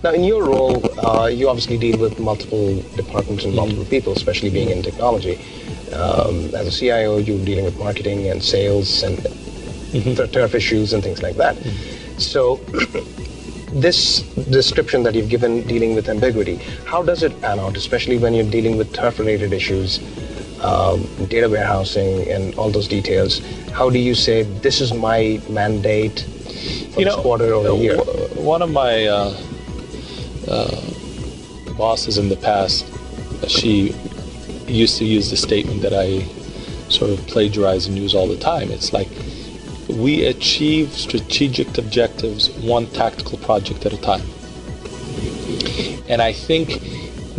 Now, in your role, you obviously deal with multiple departments and multiple people, especially being in technology. As a CIO, you're dealing with marketing and sales and turf issues and things like that. So this description that you've given dealing with ambiguity, how does it pan out, especially when you're dealing with turf-related issues, data warehousing and all those details? How do you say, this is my mandate for this quarter or a year? One of my bosses in the past, she used to use the statement that I sort of plagiarize and use all the time. It's like, we achieve strategic objectives one tactical project at a time. And I think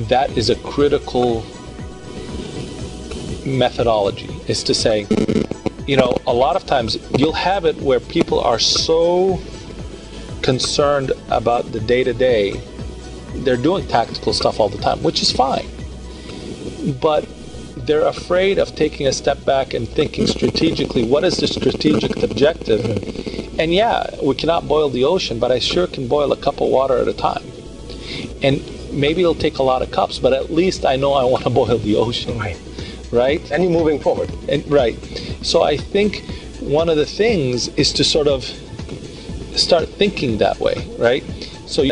that is a critical methodology, is to say, a lot of times you'll have it where people are so concerned about the day-to-day, they're doing tactical stuff all the time, which is fine. But they're afraid of taking a step back and thinking strategically, what is the strategic objective? And yeah, we cannot boil the ocean, but I sure can boil a cup of water at a time. And maybe it'll take a lot of cups, but at least I know I want to boil the ocean. Right? And you're moving forward. Right. So I think one of the things is to sort of start thinking that way, right? So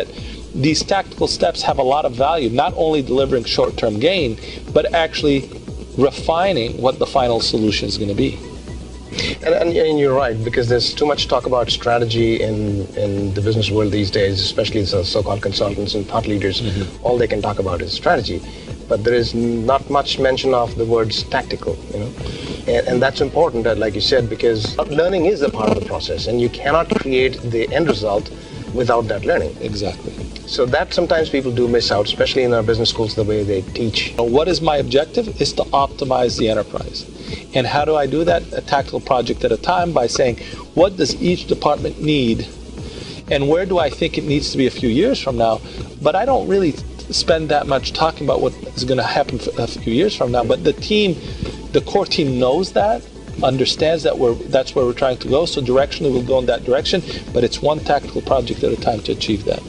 these tactical steps have a lot of value, not only delivering short-term gain, but actually refining what the final solution is going to be. And you're right, because there's too much talk about strategy in the business world these days, especially the so-called consultants and thought leaders. All they can talk about is strategy. But there is not much mention of the words tactical, and that's important, like you said, because learning is a part of the process, and you cannot create the end result without that learning. Exactly. So that sometimes people do miss out, especially in our business schools, the way they teach. What is my objective? Is to optimize the enterprise. And how do I do that? A tactical project at a time, by saying, what does each department need? And where do I think it needs to be a few years from now? But I don't really spend that much talking about what is going to happen a few years from now. But the core team knows that, understands that that's where we're trying to go. So directionally we'll go in that direction, but it's one tactical project at a time to achieve that.